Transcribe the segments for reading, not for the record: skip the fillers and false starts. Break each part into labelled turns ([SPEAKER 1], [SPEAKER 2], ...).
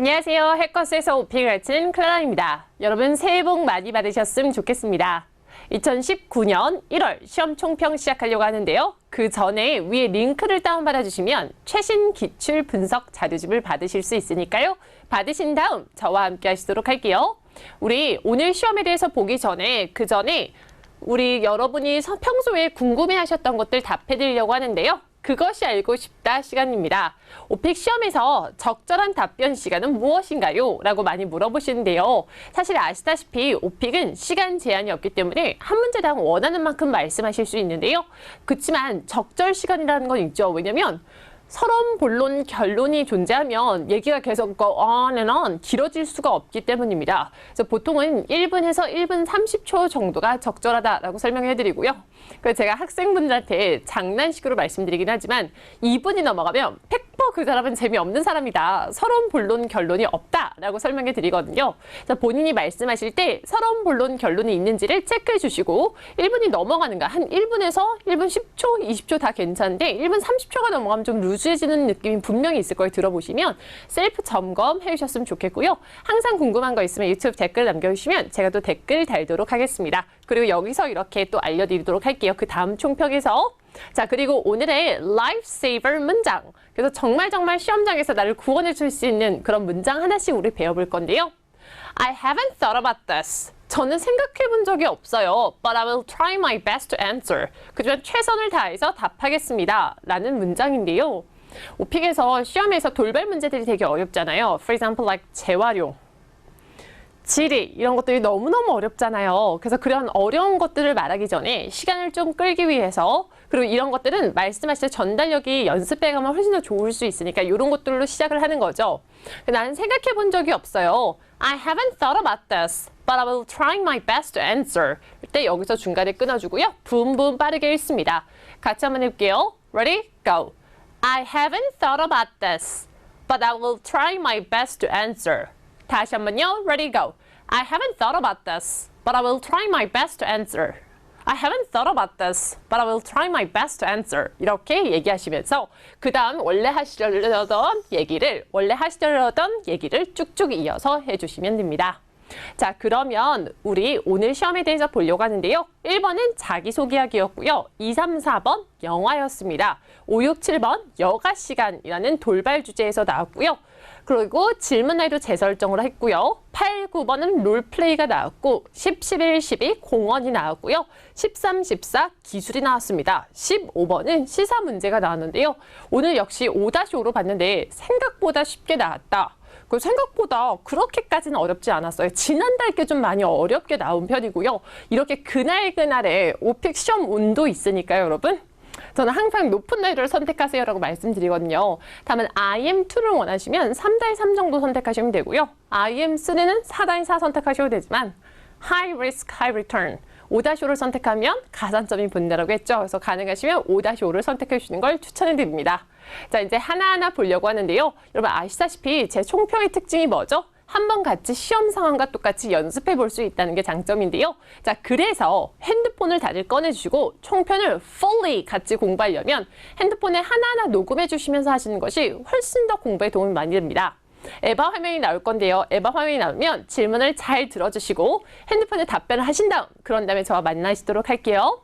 [SPEAKER 1] 안녕하세요. 해커스에서 오픽을 가르치는 클라라입니다. 여러분 새해 복 많이 받으셨으면 좋겠습니다. 2019년 1월 시험 총평 시작하려고 하는데요. 그 전에 위에 링크를 다운받아 주시면 최신 기출 분석 자료집을 받으실 수 있으니까요. 받으신 다음 저와 함께 하시도록 할게요. 우리 오늘 시험에 대해서 보기 전에 그 전에 우리 여러분이 평소에 궁금해하셨던 것들 답해드리려고 하는데요. 그것이 알고 싶다 시간입니다. 오픽 시험에서 적절한 답변 시간은 무엇인가요? 라고 많이 물어보시는데요. 사실 아시다시피 오픽은 시간 제한이 없기 때문에 한 문제당 원하는 만큼 말씀하실 수 있는데요. 그렇지만 적절 시간이라는 건 있죠. 왜냐면 서론, 본론, 결론이 존재하면 얘기가 계속 on and on 길어질 수가 없기 때문입니다. 그래서 보통은 1분에서 1분 30초 정도가 적절하다라고 설명해드리고요. 그래서 제가 학생분들한테 장난식으로 말씀드리긴 하지만 2분이 넘어가면 100% 그 사람은 재미없는 사람이다. 서론, 본론, 결론이 없다라고 설명해 드리거든요. 그래서 본인이 말씀하실 때 서론, 본론, 결론이 있는지를 체크해 주시고 1분이 넘어가는가 한 1분에서 1분 10초, 20초 다 괜찮은데 1분 30초가 넘어가면 좀 루즈해지는 느낌이 분명히 있을 걸 들어보시면 셀프 점검해 주셨으면 좋겠고요. 항상 궁금한 거 있으면 유튜브 댓글 남겨주시면 제가 또 댓글 달도록 하겠습니다. 그리고 여기서 이렇게 또 알려드리도록 할게요. 그 다음 총평에서. 자, 그리고 오늘의 lifesaver 문장. 그래서 정말 시험장에서 나를 구원해 줄 수 있는 그런 문장 하나씩 우리 배워볼 건데요. I haven't thought about this. 저는 생각해 본 적이 없어요. But I will try my best to answer. 그지만 최선을 다해서 답하겠습니다. 라는 문장인데요. 오픽에서 시험에서 돌발 문제들이 되게 어렵잖아요. For example, like 재활용. 지리 이런 것들이 너무너무 어렵잖아요. 그래서 그런 어려운 것들을 말하기 전에 시간을 좀 끌기 위해서 그리고 이런 것들은 말씀하실 때 전달력이 연습해 가면 훨씬 더 좋을 수 있으니까 이런 것들로 시작을 하는 거죠. 나는 생각해 본 적이 없어요. I haven't thought about this, but I will try my best to answer. 이때 여기서 중간에 끊어주고요. 붐붐 빠르게 읽습니다. 같이 한번 해볼게요. Ready? Go. I haven't thought about this, but I will try my best to answer. 다시 한번요. Ready, go. I haven't thought about this, but I will try my best to answer. I haven't thought about this, but I will try my best to answer. 이렇게 얘기하시면서 그 다음 원래 하시려던 얘기를 쭉쭉 이어서 해주시면 됩니다. 자, 그러면 우리 오늘 시험에 대해서 보려고 하는데요. 1번은 자기소개하기였고요. 2, 3, 4번 영화였습니다. 5, 6, 7번 여가 시간이라는 돌발 주제에서 나왔고요. 그리고 질문 난이도 재설정을 했고요. 8, 9번은 롤플레이가 나왔고 10, 11, 12 공원이 나왔고요. 13, 14 기술이 나왔습니다. 15번은 시사 문제가 나왔는데요. 오늘 역시 5-5로 봤는데 생각보다 쉽게 나왔다. 생각보다 그렇게까지는 어렵지 않았어요. 지난달 게 좀 많이 어렵게 나온 편이고요. 이렇게 그날그날의 오픽 시험 운도 있으니까요, 여러분. 저는 항상 높은 난이도를 선택하세요라고 말씀드리거든요. 다만 IM2를 원하시면 3-3 정도 선택하시면 되고요. IM3는 4-4 선택하셔도 되지만 High Risk, High Return 5-5를 선택하면 가산점이 붙는다고 했죠. 그래서 가능하시면 5-5를 선택해 주시는 걸 추천해 드립니다. 자, 이제 하나하나 보려고 하는데요. 여러분 아시다시피 제 총평의 특징이 뭐죠? 한번 같이 시험 상황과 똑같이 연습해 볼 수 있다는 게 장점인데요. 자, 그래서 핸드폰을 다들 꺼내주시고 총편을 fully 같이 공부하려면 핸드폰에 하나하나 녹음해 주시면서 하시는 것이 훨씬 더 공부에 도움이 많이 됩니다. 에바 화면이 나올 건데요. 에바 화면이 나오면 질문을 잘 들어주시고 핸드폰에 답변을 하신 다음 그런 다음에 저와 만나시도록 할게요.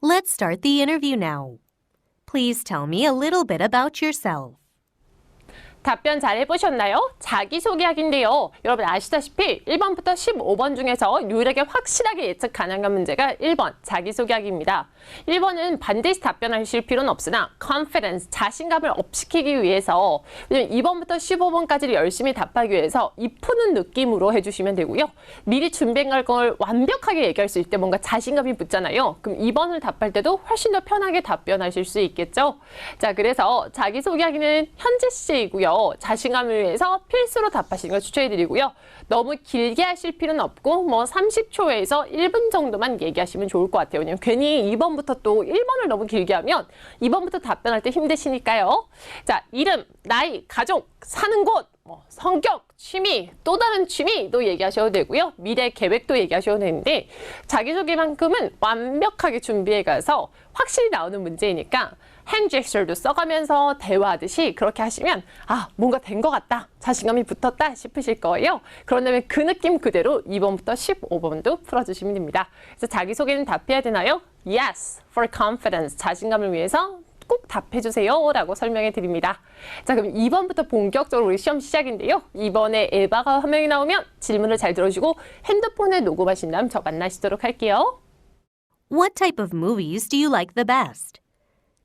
[SPEAKER 2] Let's start the interview now. Please tell me a little bit about yourself.
[SPEAKER 1] 답변 잘 해보셨나요? 자기소개하기인데요. 여러분 아시다시피 1번부터 15번 중에서 유일하게 확실하게 예측 가능한 문제가 1번 자기소개하기입니다. 1번은 반드시 답변하실 필요는 없으나 confidence, 자신감을 업시키기 위해서 왜냐면 2번부터 15번까지를 열심히 답하기 위해서 이 푸는 느낌으로 해주시면 되고요. 미리 준비한 걸 완벽하게 얘기할 수 있을 때 뭔가 자신감이 붙잖아요. 그럼 2번을 답할 때도 훨씬 더 편하게 답변하실 수 있겠죠. 자, 그래서 자기소개하기는 현재 시제이고요. 자신감을 위해서 필수로 답하시는 걸 추천해드리고요. 너무 길게 하실 필요는 없고 뭐 30초에서 1분 정도만 얘기하시면 좋을 것 같아요. 왜냐면 괜히 2번부터 또 1번을 너무 길게 하면 2번부터 답변할 때 힘드시니까요. 자, 이름, 나이, 가족, 사는 곳, 성격, 취미, 또 다른 취미도 얘기하셔도 되고요. 미래 계획도 얘기하셔도 되는데 자기소개만큼은 완벽하게 준비해 가서 확실히 나오는 문제이니까 핸 제스처도 써가면서 대화하듯이 그렇게 하시면 아, 뭔가 된 것 같다. 자신감이 붙었다 싶으실 거예요. 그런다면 그 느낌 그대로 2번부터 15번도 풀어주시면 됩니다. 그래서 자기소개는 답해야 되나요? Yes, for confidence. 자신감을 위해서 꼭 답해주세요 라고 설명해 드립니다. 자, 그럼 2번부터 본격적으로 우리 시험 시작인데요. 이번에 에바가 화면이 나오면 질문을 잘 들어주고 핸드폰에 녹음하신 다음 저 만나시도록 할게요.
[SPEAKER 2] What type of movies do you like the best?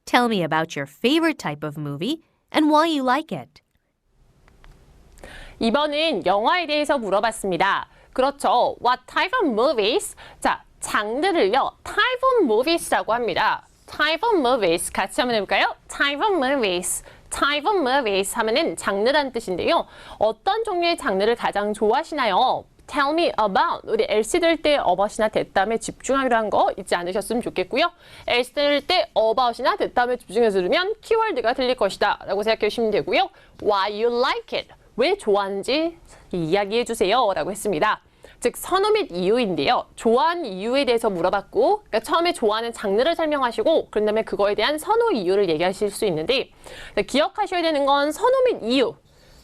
[SPEAKER 2] Tell me about your favorite type of movie and why you like it.
[SPEAKER 1] 2번은 영화에 대해서 물어봤습니다. 그렇죠. What type of movies? 자, 장르를요. type of movies라고 합니다. type of movies 같이 한번 해볼까요? type of movies. type of movies 하면은 장르란 뜻인데요. 어떤 종류의 장르를 가장 좋아하시나요? Tell me about. 우리 else 될 때 about이나 that다음에 집중하기로 한 거 잊지 않으셨으면 좋겠고요. else 될 때 about이나 that다음에 집중해서 들으면 키워드가 들릴 것이다 라고 생각해 주시면 되고요. Why you like it. 왜 좋아하는지 이야기해 주세요 라고 했습니다. 즉 선호 및 이유인데요. 좋아하는 이유에 대해서 물어봤고 그러니까 처음에 좋아하는 장르를 설명하시고 그런 다음에 그거에 대한 선호 이유를 얘기하실 수 있는데 기억하셔야 되는 건 선호 및 이유.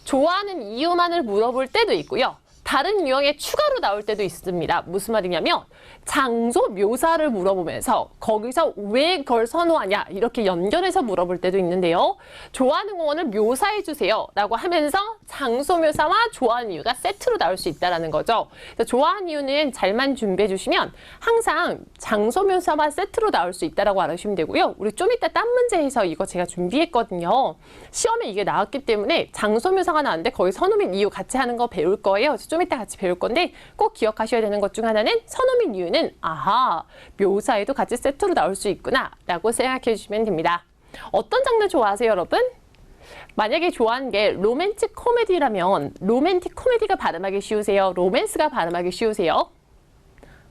[SPEAKER 1] 좋아하는 이유만을 물어볼 때도 있고요. 다른 유형의 추가로 나올 때도 있습니다. 무슨 말이냐면 장소 묘사를 물어보면서 거기서 왜 그걸 선호하냐 이렇게 연결해서 물어볼 때도 있는데요. 좋아하는 공원을 묘사해 주세요 라고 하면서 장소 묘사와 좋아하는 이유가 세트로 나올 수 있다는 거죠. 그래서 좋아하는 이유는 잘만 준비해 주시면 항상 장소 묘사와 세트로 나올 수 있다고 알아주시면 되고요. 우리 좀 이따 딴 문제에서 이거 제가 준비했거든요. 시험에 이게 나왔기 때문에 장소 묘사가 나왔는데 거기 선호 및 이유 같이 하는 거 배울 거예요. 좀 이따 같이 배울 건데 꼭 기억하셔야 되는 것 중 하나는 선호 및 이유는 아하 묘사에도 같이 세트로 나올 수 있구나 라고 생각해 주시면 됩니다. 어떤 장르 좋아하세요 여러분? 만약에 좋아하는 게 로맨틱 코미디라면 로맨틱 코미디가 발음하기 쉬우세요? 로맨스가 발음하기 쉬우세요?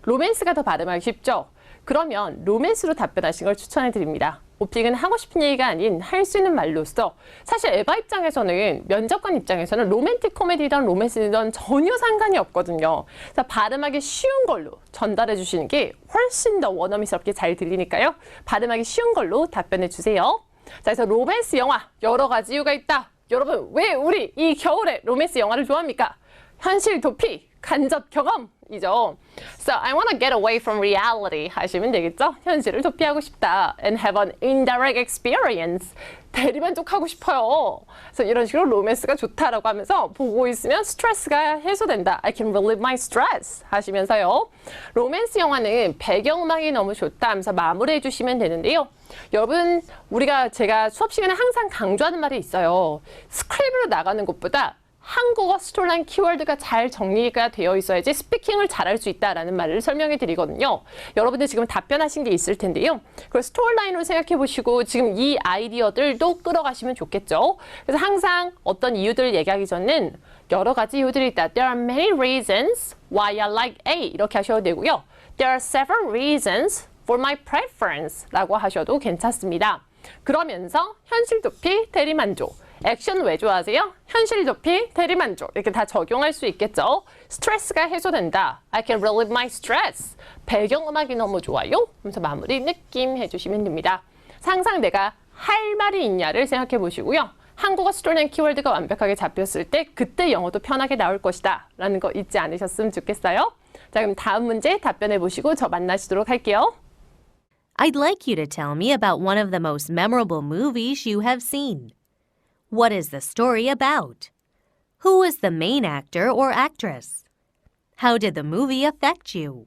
[SPEAKER 1] 로맨스가 더 발음하기 쉽죠? 그러면 로맨스로 답변하신 걸 추천해 드립니다. 오픽은 하고 싶은 얘기가 아닌 할 수 있는 말로써 사실 에바 입장에서는 면접관 입장에서는 로맨틱 코미디든 로맨스든 전혀 상관이 없거든요. 그래서 발음하기 쉬운 걸로 전달해 주시는 게 훨씬 더 원어민스럽게 잘 들리니까요. 발음하기 쉬운 걸로 답변해 주세요. 자, 그래서 로맨스 영화 여러 가지 이유가 있다. 여러분 왜 우리 이 겨울에 로맨스 영화를 좋아합니까? 현실 도피, 간접 경험이죠. So I want to get away from reality 하시면 되겠죠? 현실을 도피하고 싶다. And have an indirect experience. 대리만족하고 싶어요. 그래서 이런 식으로 로맨스가 좋다라고 하면서 보고 있으면 스트레스가 해소된다. I can relieve my stress 하시면서요. 로맨스 영화는 배경음악이 너무 좋다 하면서 마무리해 주시면 되는데요. 여러분 제가 수업 시간에 항상 강조하는 말이 있어요. 스크립으로 나가는 것보다 한국어 스토리라인 키워드가 잘 정리가 되어 있어야지 스피킹을 잘할 수 있다라는 말을 설명해 드리거든요. 여러분들 지금 답변하신 게 있을 텐데요. 그걸 스토리라인으로 생각해 보시고 지금 이 아이디어들도 끌어가시면 좋겠죠. 그래서 항상 어떤 이유들을 얘기하기 전에는 여러 가지 이유들이 있다. There are many reasons why I like A 이렇게 하셔도 되고요. There are several reasons for my preference 라고 하셔도 괜찮습니다. 그러면서 현실 도피, 대리만족. 액션 왜 좋아하세요? 현실 도피, 대리만족 이렇게 다 적용할 수 있겠죠. 스트레스가 해소된다. I can relieve my stress. 배경음악이 너무 좋아요. 하면서 마무리 느낌 해주시면 됩니다. 항상 내가 할 말이 있냐를 생각해 보시고요. 한국어 스토리라인 키워드가 완벽하게 잡혔을 때 그때 영어도 편하게 나올 것이다 라는 거 잊지 않으셨으면 좋겠어요. 자, 그럼 다음 문제 답변해 보시고 저 만나시도록 할게요.
[SPEAKER 2] I'd like you to tell me about one of the most memorable movies you have seen. What is the story about? Who is the main actor or actress? How did the movie affect you?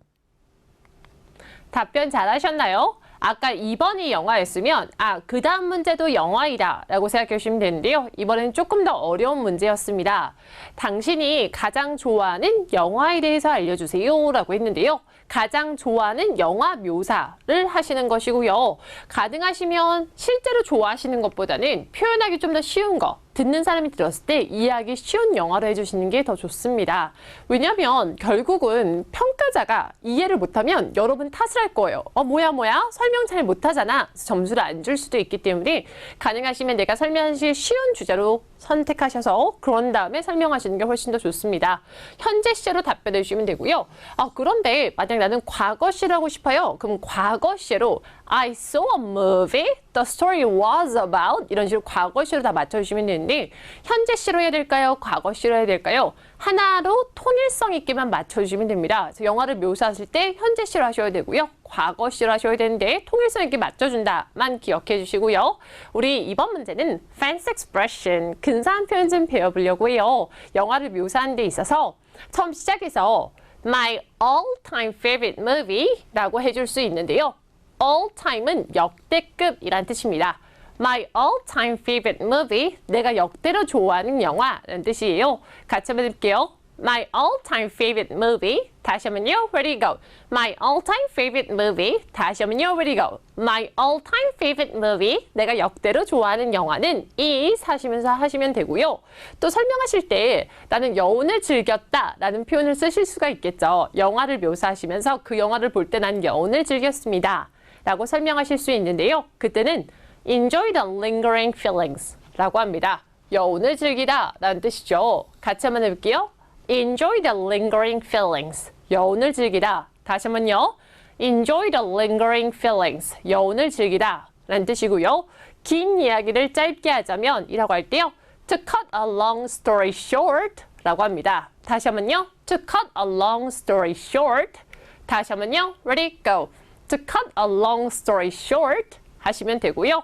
[SPEAKER 1] 답변 잘하셨나요? 아까 2번이 영화였으면 그 다음 문제도 영화이다 라고 생각해 주시면 되는데요. 이번엔 조금 더 어려운 문제였습니다. 당신이 가장 좋아하는 영화에 대해서 알려주세요 라고 했는데요. 가장 좋아하는 영화 묘사를 하시는 것이고요. 가능하시면 실제로 좋아하시는 것보다는 표현하기 좀 더 쉬운 거, 듣는 사람이 들었을 때 이해하기 쉬운 영화로 해주시는 게 더 좋습니다. 왜냐하면 결국은 평가자가 이해를 못하면 여러분 탓을 할 거예요. 뭐야 설명 잘 못하잖아. 점수를 안 줄 수도 있기 때문에 가능하시면 내가 설명하기 쉬운 주제로 선택하셔서 그런 다음에 설명하시는 게 훨씬 더 좋습니다. 현재 시제로 답변해 주시면 되고요. 그런데 만약 나는 과거 시를 하고 싶어요. 그럼 과거 시로 I saw a movie. The story was about. 이런 식으로 과거 시로 다 맞춰주시면 되는데 현재 시로 해야 될까요? 과거 시로 해야 될까요? 하나로 통일성 있게만 맞춰주시면 됩니다. 그래서 영화를 묘사하실 때 현재 시로 하셔야 되고요. 과거 시로 하셔야 되는데 통일성 있게 맞춰준다만 기억해 주시고요. 우리 이번 문제는 fancy expression, 근사한 표현 좀 배워보려고 해요. 영화를 묘사하는 데 있어서 처음 시작해서 my all-time favorite movie 라고 해줄 수 있는데요. all-time은 역대급이란 뜻입니다. My all-time favorite movie, 내가 역대로 좋아하는 영화라는 뜻이에요. 같이 한번 해볼게요. My all-time favorite movie. 다시 한번요. Ready, go. My all-time favorite movie. 다시 한번요. Ready, go. My all-time favorite movie. 내가 역대로 좋아하는 영화는 is 하시면서 하시면 되고요. 또 설명하실 때 나는 여운을 즐겼다 라는 표현을 쓰실 수가 있겠죠. 영화를 묘사하시면서 그 영화를 볼 때 난 여운을 즐겼습니다 라고 설명하실 수 있는데요. 그때는 enjoy the lingering feelings 라고 합니다. 여운을 즐기다 라는 뜻이죠. 같이 한번 해볼게요. enjoy the lingering feelings. 여운을 즐기다. 다시 한번요. enjoy the lingering feelings. 여운을 즐기다 라는 뜻이고요. 긴 이야기를 짧게 하자면 이라고 할 때요. to cut a long story short 라고 합니다. 다시 한번요. to cut a long story short. 다시 한번요. ready, go. to cut a long story short 하시면 되고요.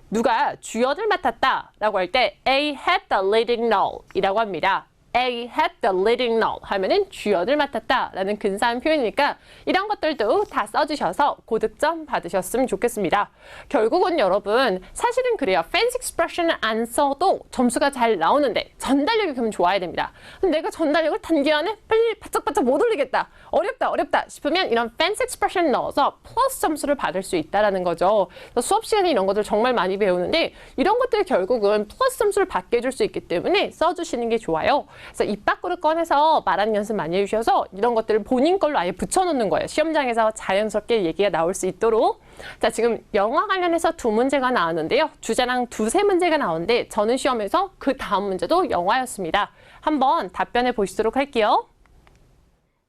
[SPEAKER 1] 누가 주연을 맡았다 라고 할 때 A had the leading role 이라고 합니다. A had the leading role 하면은 주연을 맡았다 라는 근사한 표현이니까 이런 것들도 다 써주셔서 고득점 받으셨으면 좋겠습니다. 결국은 여러분 사실은 그래요. fancy expression을 안 써도 점수가 잘 나오는데 전달력이 그러면 좋아야 됩니다. 근데 내가 전달력을 단기간에 빨리 바짝바짝 못 올리겠다. 어렵다 싶으면 이런 fancy expression 넣어서 플러스 점수를 받을 수 있다라는 거죠. 수업 시간에 이런 것들 정말 많이 배우는데 이런 것들 결국은 플러스 점수를 받게 해줄 수 있기 때문에 써주시는 게 좋아요. 그래서 입 밖으로 꺼내서 말하는 연습 많이 해주셔서 이런 것들을 본인 걸로 아예 붙여놓는 거예요. 시험장에서 자연스럽게 얘기가 나올 수 있도록. 자, 지금 영화 관련해서 두 문제가 나왔는데요. 주제랑 두세 문제가 나오는데 저는 시험에서 그 다음 문제도 영화였습니다. 한번 답변해 보시도록 할게요.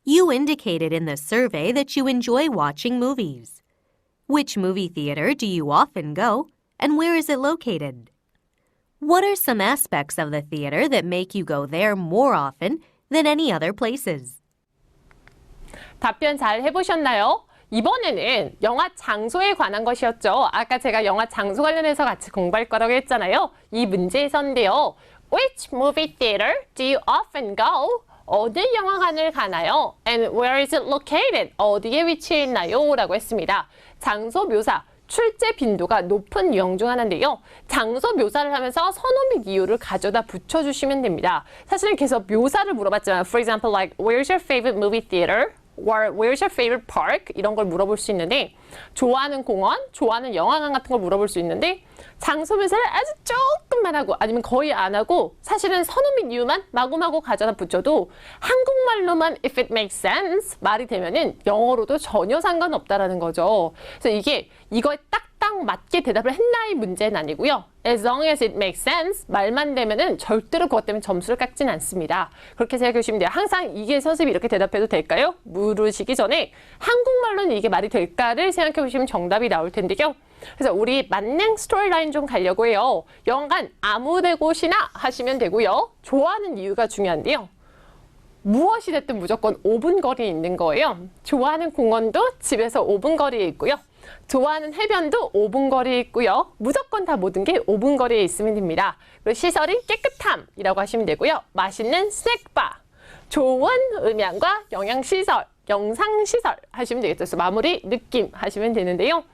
[SPEAKER 2] You indicated in the survey that you enjoy watching movies. Which movie theater do you often go, and where is it located? What are some aspects of the theater that make you go there more often than any other places?
[SPEAKER 1] 답변 잘 해보셨나요? 이번에는 영화 장소에 관한 것이었죠. 아까 제가 영화 장소 관련해서 같이 공부할 거라고 했잖아요. 이 문제에서인데요. Which movie theater do you often go? 어디 영화관을 가나요? And where is it located? 어디에 위치해 있나요? 라고 했습니다. 장소 묘사. 출제 빈도가 높은 유형 중 하나인데요. 장소 묘사를 하면서 선호 및 이유를 가져다 붙여주시면 됩니다. 사실은 계속 묘사를 물어봤잖아요. For example, like, where's your favorite movie theater? Or where's your favorite park? 이런 걸 물어볼 수 있는데 좋아하는 공원, 좋아하는 영화관 같은 걸 물어볼 수 있는데 장소 묘사를 아주 조금만 하고 아니면 거의 안 하고 사실은 선호 및 이유만 마구마구 가져다 붙여도 한국말로만 if it makes sense 말이 되면은 영어로도 전혀 상관없다라는 거죠. 그래서 이거에 딱딱 맞게 대답을 했나의 문제는 아니고요. As long as it makes sense 말만 되면은 절대로 그것 때문에 점수를 깎진 않습니다. 그렇게 생각해 주시면 돼요. 항상 이게 선생님이 이렇게 대답해도 될까요? 물으시기 전에 한국말로는 이게 말이 될까를 생각해 보시면 정답이 나올 텐데요. 그래서 우리 만능 스토리라인 좀 가려고 해요. 영화관 아무 데 곳이나 하시면 되고요. 좋아하는 이유가 중요한데요. 무엇이 됐든 무조건 5분 거리에 있는 거예요. 좋아하는 공원도 집에서 5분 거리에 있고요. 좋아하는 해변도 5분 거리에 있고요. 무조건 다 모든 게 5분 거리에 있으면 됩니다. 그리고 시설이 깨끗함이라고 하시면 되고요. 맛있는 스낵바, 좋은 음향과 영양시설, 영상시설 하시면 되겠죠. 그래서 마무리 느낌 하시면 되는데요.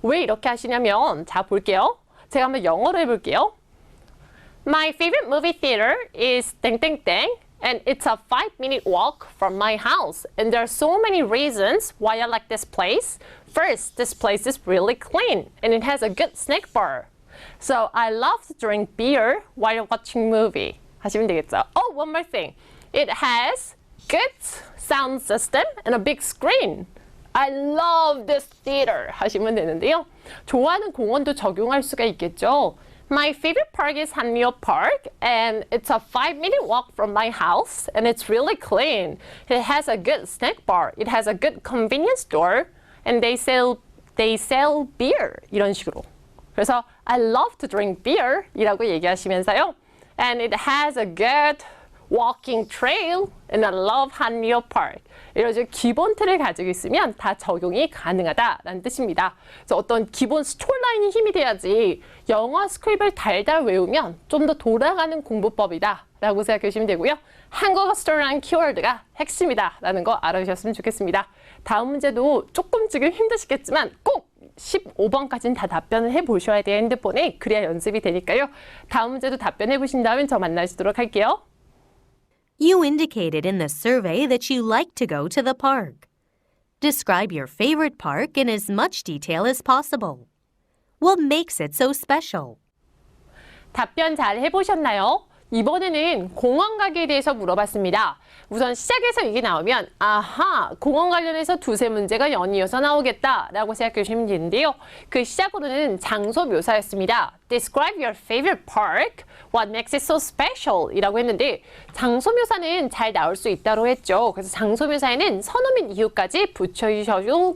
[SPEAKER 1] 왜 이렇게 하시냐면 자 볼게요. 제가 한번 영어로 해볼게요. My favorite movie theater is 땡땡땡 and it's a 5-minute walk from my house. And there are so many reasons why I like this place. First, this place is really clean and it has a good snack bar. So I love to drink beer while watching movie. 하시면 되겠죠. Oh, one more thing. It has good sound system and a big screen. I love this theater 하시면 되는데요. 좋아하는 공원도 적용할 수가 있겠죠. My favorite park is Hanmyo Park, and it's a 5-minute walk from my house, and it's really clean. It has a good snack bar. It has a good convenience store, and they sell beer. 이런 식으로. 그래서 I love to drink beer 이라고 얘기하시면서요. And it has a good walking trail, and I love Hanmyo Park. 이런 식으로 기본 틀을 가지고 있으면 다 적용이 가능하다라는 뜻입니다. 그래서 어떤 기본 스토리라인이 힘이 돼야지 영어 스크립을 달달 외우면 좀 더 돌아가는 공부법이다 라고 생각하시면 되고요. 한국어 스토리라인 키워드가 핵심이다라는 거 알아주셨으면 좋겠습니다. 다음 문제도 조금 지금 힘드시겠지만 꼭 15번까지는 다 답변을 해보셔야 돼요. 핸드폰에. 그래야 연습이 되니까요. 다음 문제도 답변해 보신 다음에 저 만나시도록 할게요.
[SPEAKER 2] You indicated in the survey that you like to go to the park. Describe your favorite park in as much detail as possible. What makes it so special?
[SPEAKER 1] 답변 잘 해보셨나요? 이번에는 공원 가기에 대해서 물어봤습니다. 우선 시작에서 이게 나오면 아하, 공원 관련해서 두세 문제가 연이어서 나오겠다라고 생각하시면 되는데요. 그 시작으로는 장소 묘사였습니다. Describe your favorite park. What makes it so special? 이라고 했는데 장소 묘사는 잘 나올 수 있다고 했죠. 그래서 장소 묘사에는 선호 및 이유까지 붙이셔도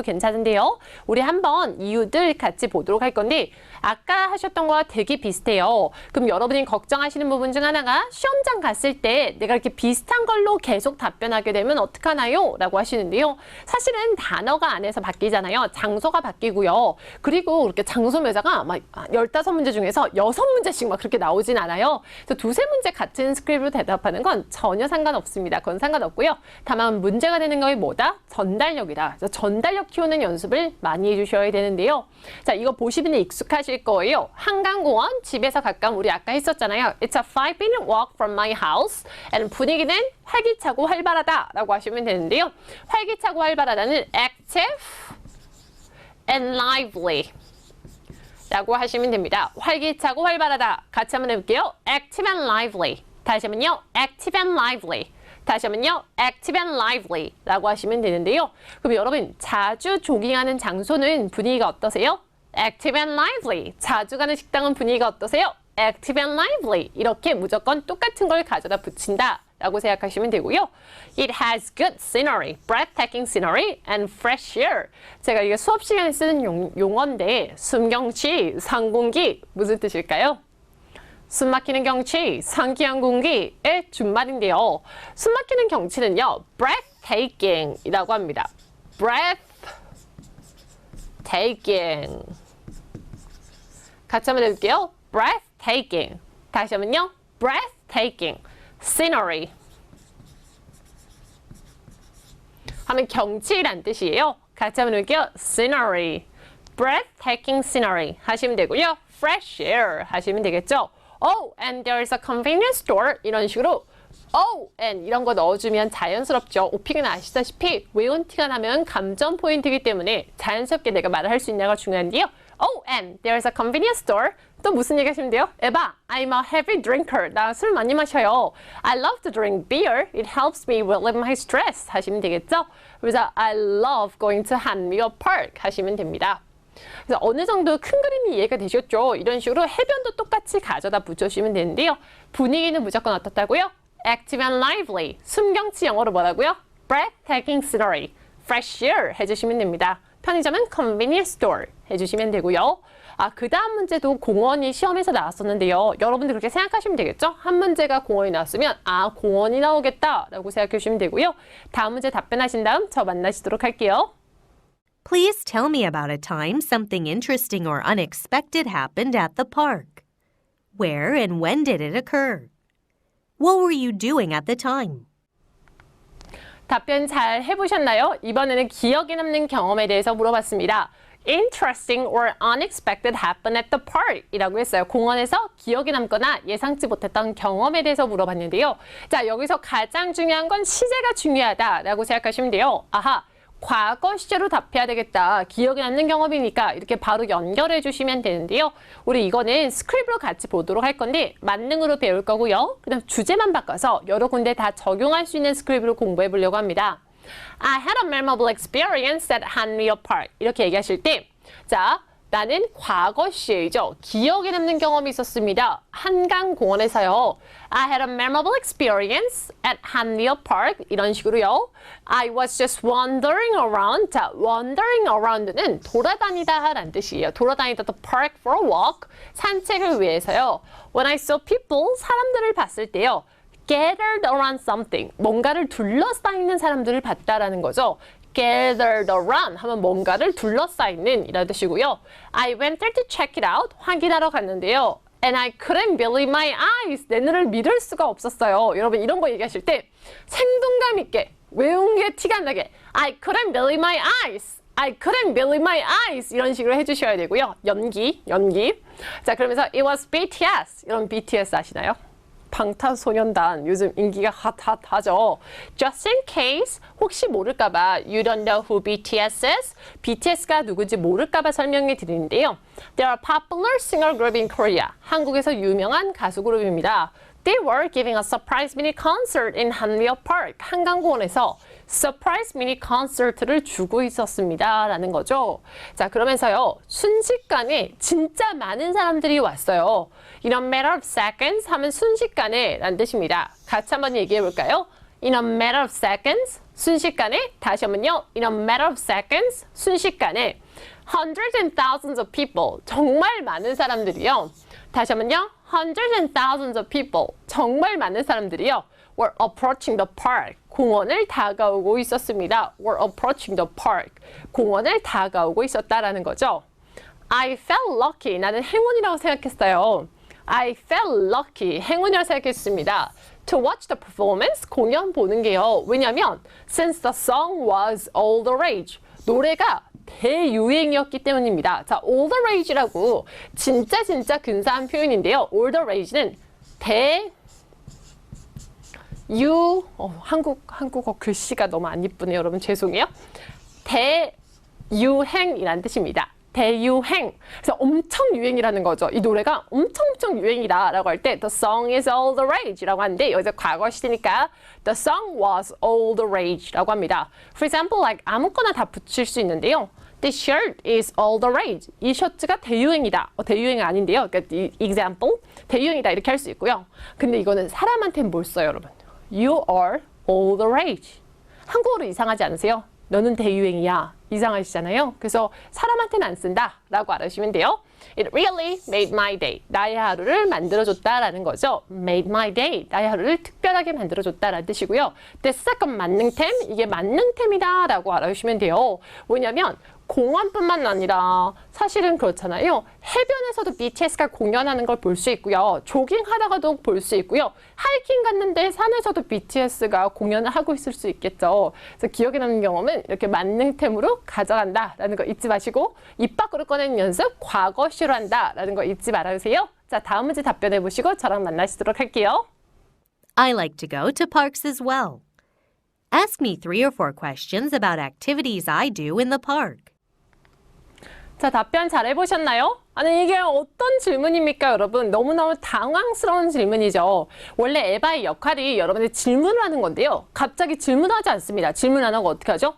[SPEAKER 1] 괜찮은데요. 우리 한번 이유들 같이 보도록 할 건데 아까 하셨던 거와 되게 비슷해요. 그럼 여러분이 걱정하시는 부분 중 하나가 시험장 갔을 때 내가 이렇게 비슷한 걸로 계속 답변하게 되면 어떡하나요? 라고 하시는데요. 사실은 단어가 안에서 바뀌잖아요. 장소가 바뀌고요. 그리고 이렇게 장소 묘사가 막 15문제 중에서 6문제씩 막 그렇게 나오진 않아요. 그래서 두세 문제 같은 스크립으로 대답하는 건 전혀 상관없습니다. 그건 상관없고요. 다만 문제가 되는 것이 뭐다? 전달력이다. 그래서 전달력 키우는 연습을 많이 해주셔야 되는데요. 자, 이거 보시면 익숙하실 거예요. 한강공원, 집에서 가까운 우리 아까 했었잖아요. It's a 5-minute walk from my house. And 분위기는 활기차고 활발하다 라고 하시면 되는데요. 활기차고 활발하다는 active and lively 라고 하시면 됩니다. 활기차고 활발하다. 같이 한번 해볼게요. active and lively. 다시 한번요. active and lively. 다시 한번요. active and lively 라고 하시면 되는데요. 그럼 여러분 자주 조깅하는 장소는 분위기가 어떠세요? active and lively. 자주 가는 식당은 분위기가 어떠세요? active and lively. 이렇게 무조건 똑같은 걸 가져다 붙인다 라고 생각하시면 되고요. It has good scenery, breathtaking scenery and fresh air. 제가 이게 수업 시간에 쓰는 용어인데 숨경치, 상공기 무슨 뜻일까요? 숨막히는 경치, 상쾌한 공기의 준말인데요. 숨막히는 경치는요, breathtaking 이라고 합니다. breathtaking. 같이 한번 해볼게요. breathtaking. 다시 한번요. breathtaking. scenery. 하면 경치란 뜻이에요. 같이 한번 해볼게요. scenery. breathtaking scenery 하시면 되고요. fresh air 하시면 되겠죠. Oh, and there's a convenience store. 이런 식으로 oh, and 이런 거 넣어주면 자연스럽죠. 오픽은 아시다시피 외운 티가 나면 감점 포인트이기 때문에 자연스럽게 내가 말을 할 수 있냐가 중요한데요. Oh, and there's a convenience store. 또 무슨 얘기 하시면 돼요? 에바, I'm a heavy drinker. 나 술 많이 마셔요. I love to drink beer. It helps me relieve my stress. 하시면 되겠죠? 그래서 I love going to Hanmyo Park. 하시면 됩니다. 그래서 어느 정도 큰 그림이 이해가 되셨죠? 이런 식으로 해변도 똑같이 가져다 붙여주시면 되는데요. 분위기는 무조건 어떻다고요? Active and lively. 숨경치 영어로 뭐라고요? Breathtaking scenery. Fresh air 해주시면 됩니다. 편의점은 convenience store 해주시면 되고요. 그 다음 문제도 공원이 시험에서 나왔었는데요. 여러분들 그렇게 생각하시면 되겠죠? 한 문제가 공원이 나왔으면 공원이 나오겠다라고 생각해 주시면 되고요. 다음 문제 답변하신 다음 저 만나시도록 할게요.
[SPEAKER 2] Please tell me about a time something interesting or unexpected happened at the park. Where and when did it occur? What were you doing at the time?
[SPEAKER 1] 답변 잘 해보셨나요? 이번에는 기억에 남는 경험에 대해서 물어봤습니다. Interesting or unexpected happened at the park 이라고 했어요. 공원에서 기억에 남거나 예상치 못했던 경험에 대해서 물어봤는데요. 자, 여기서 가장 중요한 건 시제가 중요하다라고 생각하시면 돼요. 과거 시제로 답해야 되겠다. 기억에 남는 경험이니까 이렇게 바로 연결해 주시면 되는데요. 우리 이거는 스크립으로 같이 보도록 할 건데 만능으로 배울 거고요. 그다음 주제만 바꿔서 여러 군데 다 적용할 수 있는 스크립으로 공부해 보려고 합니다. I had a memorable experience at Hanmyo Park. 이렇게 얘기하실 때 자, 나는 과거 시제이죠. 기억에 남는 경험이 있었습니다. 한강공원에서요. I had a memorable experience at Hanwell Park. 이런 식으로요. I was just wandering around. 자, wandering around는 돌아다니다 라는 뜻이에요. 돌아다니다 the park for a walk. 산책을 위해서요. When I saw people, 사람들을 봤을 때요. gathered around something. 뭔가를 둘러싸이는 사람들을 봤다라는 거죠. gathered around 하면 뭔가를 둘러싸이는 이라는 뜻이고요. I went there to check it out. 확인하러 갔는데요. And I couldn't believe my eyes. 내 눈을 믿을 수가 없었어요. 여러분 이런 거 얘기하실 때 생동감 있게 외운 게 티가 안 나게 I couldn't believe my eyes. I couldn't believe my eyes. 이런 식으로 해주셔야 되고요. 연기. 자, 그러면서 it was BTS. 여러분 BTS 아시나요? 방탄소년단 요즘 인기가 핫하죠. Just in case 혹시 모를까봐 You don't know who BTS is? BTS가 누구지 모를까봐 설명해 드리는데요. They are a popular singer group in Korea. 한국에서 유명한 가수 그룹입니다. They were giving a surprise mini concert in Hanwell Park. 한강공원에서 surprise mini concert를 주고 있었습니다. 라는 거죠. 자, 그러면서요. 순식간에 진짜 많은 사람들이 왔어요. In a matter of seconds 하면 순식간에 라는 뜻입니다. 같이 한번 얘기해 볼까요? In a matter of seconds, 순식간에. 다시 한번요. In a matter of seconds, 순식간에. Hundreds and thousands of people, 정말 많은 사람들이요. 다시 한번요. Hundreds and thousands of people, 정말 많은 사람들이요. Were approaching the park, 공원을 다가오고 있었습니다. Were approaching the park, 공원을 다가오고 있었다라는 거죠. I felt lucky, 나는 행운이라고 생각했어요. I felt lucky, 행운이라고 생각했습니다. To watch the performance, 공연 보는 게요. 왜냐면 since the song was all the rage, 노래가 대유행이었기 때문입니다. 자, all the rage라고 진짜 근사한 표현인데요. all the rage는 한국어 글씨가 너무 안 이쁘네요. 여러분 죄송해요. 대유행이라는 뜻입니다. 대유행. 그래서 엄청 유행이라는 거죠. 이 노래가 엄청 유행이다라고 할 때 the song is all the rage라고 하는데 여기서 과거 시제니까 the song was all the rage라고 합니다. For example, like 아무거나 다 붙일 수 있는데요. This shirt is all the rage. 이 셔츠가 대유행이다. 대유행은 아닌데요. 그러니까 example, 대유행이다 이렇게 할 수 있고요. 근데 이거는 사람한테는 뭘 써요, 여러분? You are all the rage. 한국어로 이상하지 않으세요? 너는 대유행이야. 이상하시잖아요. 그래서 사람한테는 안 쓴다 라고 알아주시면 돼요. It really made my day. 나의 하루를 만들어줬다라는 거죠. Made my day. 나의 하루를 특별하게 만들어줬다라는 뜻이고요. This is a 만능템. 이게 만능템이다 라고 알아주시면 돼요. 왜냐면 공원뿐만 아니라 사실은 그렇잖아요. 해변에서도 BTS가 공연하는 걸 볼 수 있고요. 조깅하다가도 볼 수 있고요. 하이킹 갔는데 산에서도 BTS가 공연을 하고 있을 수 있겠죠. 그래서 기억에 남는 경험은 이렇게 만능템으로 가져간다라는 거 잊지 마시고 입 밖으로 꺼내는 연습 과거시로 한다라는 거 잊지 말아주세요. 자, 다음 문제 답변해 보시고 저랑 만나시도록 할게요.
[SPEAKER 2] I like to go to parks as well. Ask me 3 or 4 questions about activities I do in the park.
[SPEAKER 1] 자, 답변 잘 해보셨나요? 아니, 이게 어떤 질문입니까, 여러분? 너무너무 당황스러운 질문이죠. 원래 에바의 역할이 여러분들 질문을 하는 건데요. 갑자기 질문하지 않습니다. 질문 안 하고 어떻게 하죠?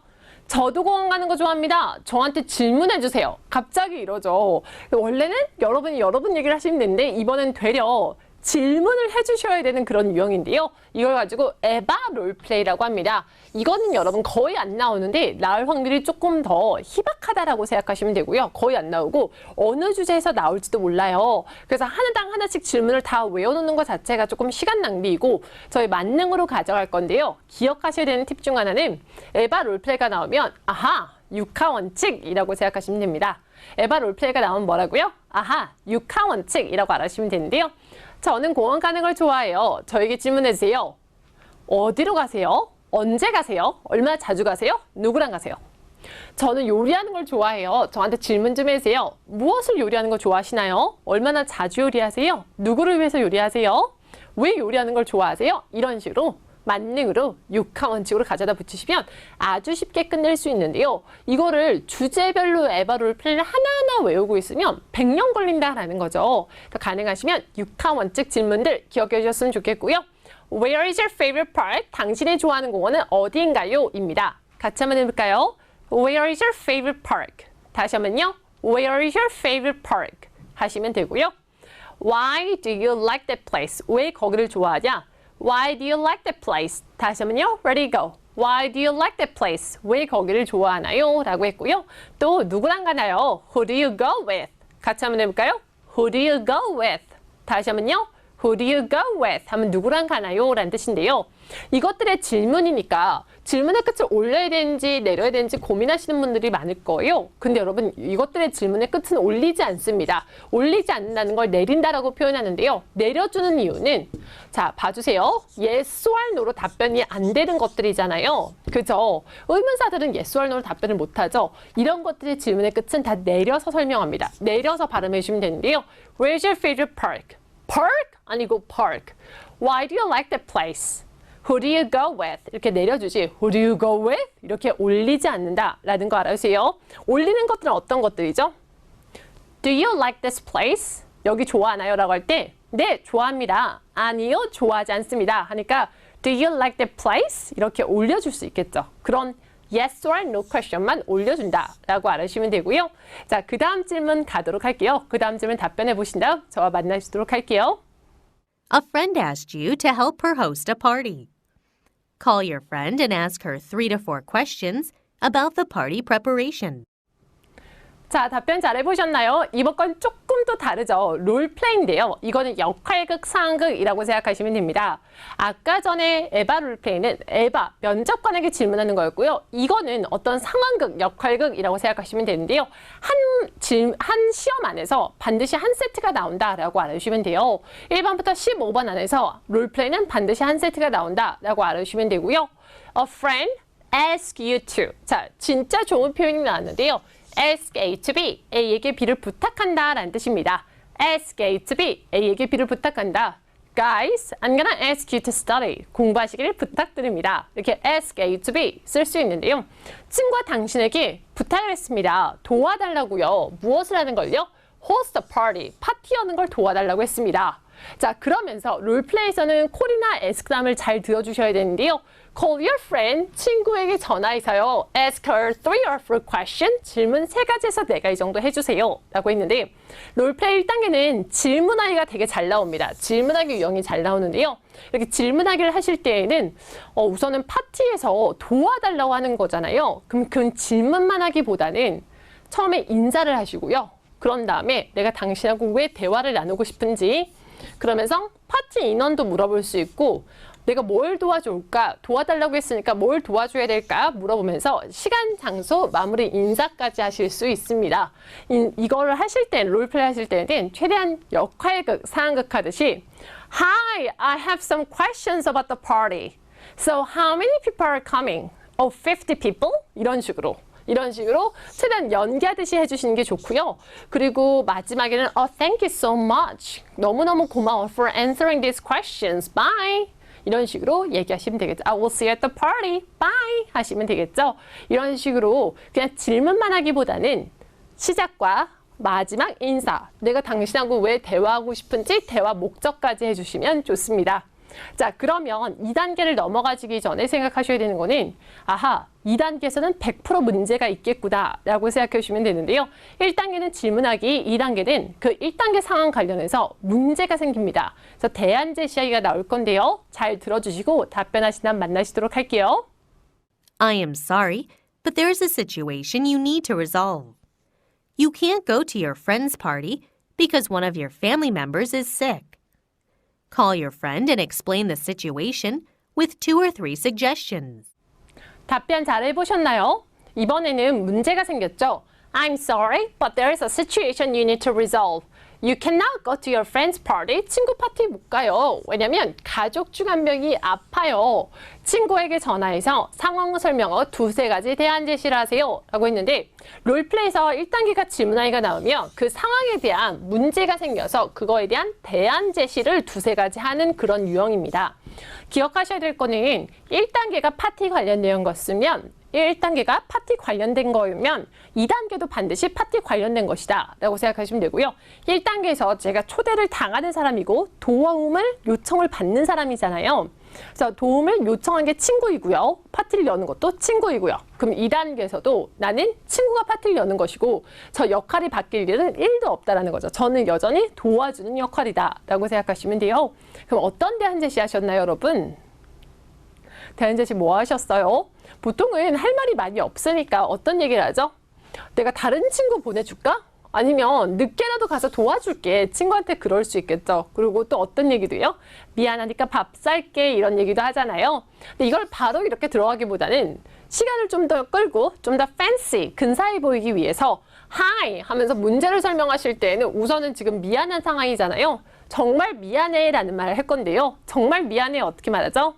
[SPEAKER 1] 저도 공원 가는 거 좋아합니다. 저한테 질문해 주세요. 갑자기 이러죠. 원래는 여러분이 여러분 얘기를 하시면 되는데 이번엔 되려 질문을 해주셔야 되는 그런 유형인데요. 이걸 가지고 에바 롤플레이라고 합니다. 이거는 여러분 거의 안 나오는데 나올 확률이 조금 더 희박하다라고 생각하시면 되고요. 거의 안 나오고 어느 주제에서 나올지도 몰라요. 그래서 하나당 하나씩 질문을 다 외워놓는 것 자체가 조금 시간 낭비이고 저희 만능으로 가져갈 건데요. 기억하셔야 되는 팁 중 하나는 에바 롤플레이가 나오면 아하! 육하 원칙이라고 생각하시면 됩니다. 에바 롤플레이가 나오면 뭐라고요? 아하! 육하 원칙이라고 알아주시면 되는데요. 저는 공원 가는 걸 좋아해요. 저에게 질문해 주세요. 어디로 가세요? 언제 가세요? 얼마나 자주 가세요? 누구랑 가세요? 저는 요리하는 걸 좋아해요. 저한테 질문 좀 해주세요. 무엇을 요리하는 걸 좋아하시나요? 얼마나 자주 요리하세요? 누구를 위해서 요리하세요? 왜 요리하는 걸 좋아하세요? 이런 식으로 만능으로 육하 원칙으로 가져다 붙이시면 아주 쉽게 끝낼 수 있는데요. 이거를 주제별로 에바 롤플레이를 하나하나 외우고 있으면 100년 걸린다라는 거죠. 그러니까 가능하시면 육하 원칙 질문들 기억해 주셨으면 좋겠고요. Where is your favorite park? 당신이 좋아하는 공원은 어디인가요? 입니다. 같이 한번 해볼까요? Where is your favorite park? 다시 한번요. Where is your favorite park? 하시면 되고요. Why do you like that place? 왜 거기를 좋아하냐? Why do you like that place? 다시 한번요. Ready, go. Why do you like that place? 왜 거기를 좋아하나요? 라고 했고요. 또 누구랑 가나요? Who do you go with? 같이 한번 해볼까요? Who do you go with? 다시 한번요. Who do you go with? 하면 누구랑 가나요? 라는 뜻인데요. 이것들의 질문이니까 질문의 끝을 올려야 되는지 내려야 되는지 고민하시는 분들이 많을 거예요. 근데 여러분 이것들의 질문의 끝은 올리지 않습니다. 올리지 않는다는 걸 내린다라고 표현하는데요. 내려주는 이유는 자 봐주세요. Yes or no로 답변이 안 되는 것들이잖아요. 그죠? 의문사들은 yes or no로 답변을 못하죠. 이런 것들의 질문의 끝은 다 내려서 설명합니다. 내려서 발음해 주시면 되는데요. Where's your favorite park? Park? 아니고 park. Why do you like that place? Who do you go with? 이렇게 내려주지. Who do you go with? 이렇게 올리지 않는다 라는 거 알아주세요. 올리는 것들은 어떤 것들이죠? Do you like this place? 여기 좋아하나요? 라고 할 때 네, 좋아합니다. 아니요, 좋아하지 않습니다. 하니까 Do you like that place? 이렇게 올려줄 수 있겠죠. 그런 yes or no question만 올려준다 라고 알아주시면 되고요. 자, 그 다음 질문 가도록 할게요. 그 다음 질문 답변해 보신 다음 저와 만나시도록 할게요.
[SPEAKER 2] A friend asked you to help her host a party. Call your friend and ask her 3 to 4 questions about the party preparation.
[SPEAKER 1] 자, 답변 잘 해보셨나요? 이번 건 조금 더 다르죠. 롤플레이인데요. 이거는 역할극, 상황극이라고 생각하시면 됩니다. 아까 전에 에바 롤플레이는 에바, 면접관에게 질문하는 거였고요. 이거는 어떤 상황극, 역할극이라고 생각하시면 되는데요. 한 시험 안에서 반드시 한 세트가 나온다라고 알아주시면 돼요. 1번부터 15번 안에서 롤플레이는 반드시 한 세트가 나온다라고 알아주시면 되고요. A friend ask you to. 자, 진짜 좋은 표현이 나왔는데요. ask A to B, A에게 B를 부탁한다 라는 뜻입니다. ask A to B, A에게 B를 부탁한다. Guys, I'm gonna ask you to study. 공부하시기를 부탁드립니다. 이렇게 ask A to B 쓸 수 있는데요. 친구가 당신에게 부탁을 했습니다. 도와달라고요. 무엇을 하는 걸요? host a party, 파티 여는 걸 도와달라고 했습니다. 자, 그러면서 롤플레이에서는 콜이나 ask함을 잘 들어주셔야 되는데요. Call your friend, 친구에게 전화해서요. Ask her 3 or 4 questions, 질문 3가지에서 4가지 정도 해주세요. 라고 했는데 롤플레이 1단계는 질문하기가 되게 잘 나옵니다. 질문하기 유형이 잘 나오는데요. 이렇게 질문하기를 하실 때에는 우선은 파티에서 도와달라고 하는 거잖아요. 그럼 그 질문만 하기보다는 처음에 인사를 하시고요. 그런 다음에 내가 당신하고 왜 대화를 나누고 싶은지 그러면서 파티 인원도 물어볼 수 있고 내가 뭘 도와줄까? 도와달라고 했으니까 뭘 도와줘야 될까? 물어보면서 시간, 장소, 마무리 인사까지 하실 수 있습니다. 이거를 하실 때, 롤플레이 하실 때는 최대한 역할극, 상황극 하듯이 Hi, I have some questions about the party. So how many people are coming? Oh, 50 people? 이런 식으로 최대한 연기하듯이 해주시는 게 좋고요. 그리고 마지막에는 thank you so much. 너무너무 고마워 for answering these questions. Bye. 이런 식으로 얘기하시면 되겠죠. I will see you at the party. Bye. 하시면 되겠죠. 이런 식으로 그냥 질문만 하기보다는 시작과 마지막 인사, 내가 당신하고 왜 대화하고 싶은지 대화 목적까지 해주시면 좋습니다. 자, 그러면 2단계를 넘어가기 전에 생각하셔야 되는 거는 아하, 2단계에서는 100% 문제가 있겠구나 라고 생각해 주시면 되는데요. 1단계는 질문하기, 2단계는 그 1단계 상황 관련해서 문제가 생깁니다. 그래서 대안 제시하기가 나올 건데요. 잘 들어주시고 답변하시면 만나시도록 할게요.
[SPEAKER 2] I am sorry, but there's a situation you need to resolve. You can't go to your friend's party because one of your family members is sick. Call your friend and explain the situation with 2 or 3 suggestions.
[SPEAKER 1] 답변 잘 해보셨나요? 이번에는 문제가 생겼죠? I'm sorry, but there is a situation you need to resolve. You cannot go to your friend's party. 친구 파티 못 가요. 왜냐면 가족 중 한 명이 아파요. 친구에게 전화해서 상황 설명하고 2, 3가지 대안 제시를 하세요. 라고 했는데 롤플레이에서 1단계가 질문하기가 나오면 그 상황에 대한 문제가 생겨서 그거에 대한 대안 제시를 2, 3가지 하는 그런 유형입니다. 기억하셔야 될 거는 1단계가 파티 관련 내용 것이면 1단계가 파티 관련된 거면 2단계도 반드시 파티 관련된 것이다 라고 생각하시면 되고요. 1단계에서 제가 초대를 당하는 사람이고 도움을 요청을 받는 사람이잖아요. 자, 도움을 요청한 게 친구이고요. 파티를 여는 것도 친구이고요. 그럼 2단계에서도 나는 친구가 파티를 여는 것이고 저 역할이 바뀔 일은 1도 없다라는 거죠. 저는 여전히 도와주는 역할이다 라고 생각하시면 돼요. 그럼 어떤 대안 제시하셨나요, 여러분? 대안 제시 뭐 하셨어요? 보통은 할 말이 많이 없으니까 어떤 얘기를 하죠? 내가 다른 친구 보내줄까? 아니면 늦게라도 가서 도와줄게. 친구한테 그럴 수 있겠죠. 그리고 또 어떤 얘기도 해요? 미안하니까 밥 살게 이런 얘기도 하잖아요. 근데 이걸 바로 이렇게 들어가기보다는 시간을 좀 더 끌고 좀 더 fancy, 근사해 보이기 위해서 Hi 하면서 문제를 설명하실 때에는 우선은 지금 미안한 상황이잖아요. 정말 미안해 라는 말을 할 건데요. 정말 미안해 어떻게 말하죠?